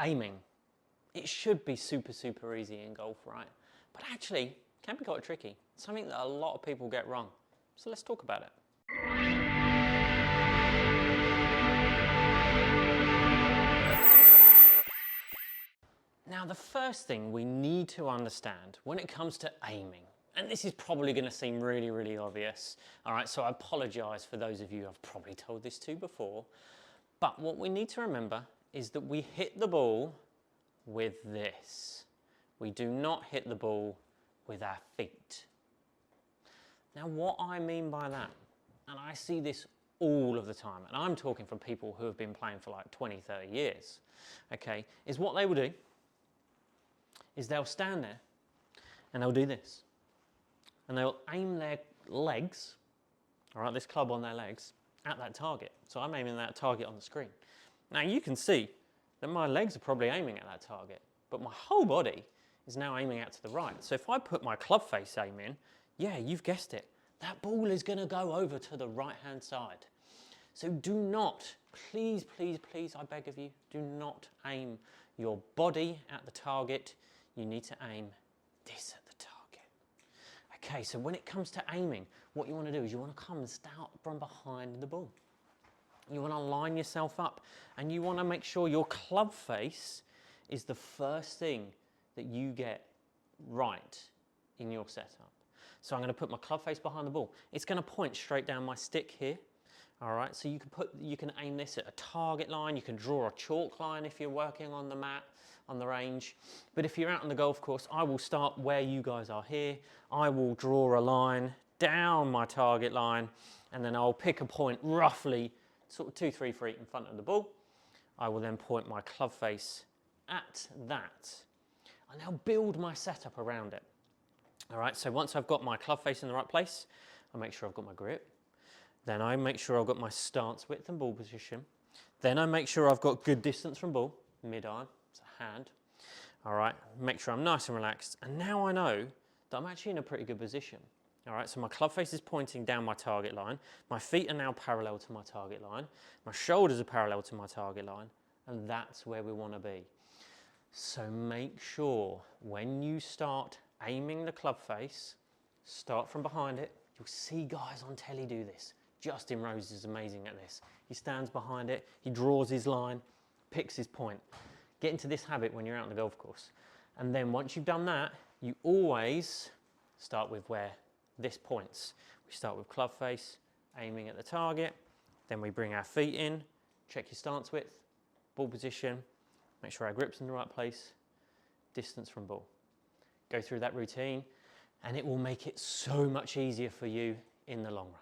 Aiming. It should be super, super easy in golf, right? But actually, it can be quite tricky. Something that a lot of people get wrong. So let's talk about it. Now, the first thing we need to understand when it comes to aiming, and this is probably going to seem really, really obvious, all right, so I apologise for those of you I've probably told this to before, but what we need to remember is that we hit the ball with this. We do not hit the ball with our feet. Now, what I mean by that, and I see this all of the time, and I'm talking from people who have been playing for like 20, 30 years, okay, is what they will do is they'll stand there and they'll do this. And they'll aim their legs, all right, this club on their legs, at that target. So I'm aiming that target on the screen. Now you can see that my legs are probably aiming at that target, but my whole body is now aiming out to the right. So if I put my club face aim in, yeah, you've guessed it, that ball is going to go over to the right-hand side. So do not, please, please, please, I beg of you, do not aim your body at the target. You need to aim this at the target. Okay, so when it comes to aiming, what you want to do is you want to come and start from behind the ball. You want to line yourself up and you want to make sure your club face is the first thing that you get right in your setup. So I'm going to put my club face behind the ball. It's going to point straight down my stick here. All right, so you can aim this at a target line. You can draw a chalk line if you're working on the mat, on the range. But if you're out on the golf course, I will start where you guys are here. I will draw a line down my target line, and then I'll pick a point roughly sort of 2-3 feet in front of the ball. I will then point my club face at that. And I'll build my setup around it. All right, so once I've got my club face in the right place, I make sure I've got my grip. Then I make sure I've got my stance width and ball position. Then I make sure I've got good distance from ball, mid-iron, it's a hand. All right, make sure I'm nice and relaxed. And now I know that I'm actually in a pretty good position. All right, so my club face is pointing down my target line. My feet are now parallel to my target line. My shoulders are parallel to my target line. And that's where we want to be. So make sure when you start aiming the club face, start from behind it. You'll see guys on telly do this. Justin Rose is amazing at this. He stands behind it, he draws his line, picks his point. Get into this habit when you're out on the golf course. And then once you've done that, you always start with where this points. We start with club face, aiming at the target, then we bring our feet in, check your stance width, ball position, make sure our grip's in the right place, distance from ball. Go through that routine and it will make it so much easier for you in the long run.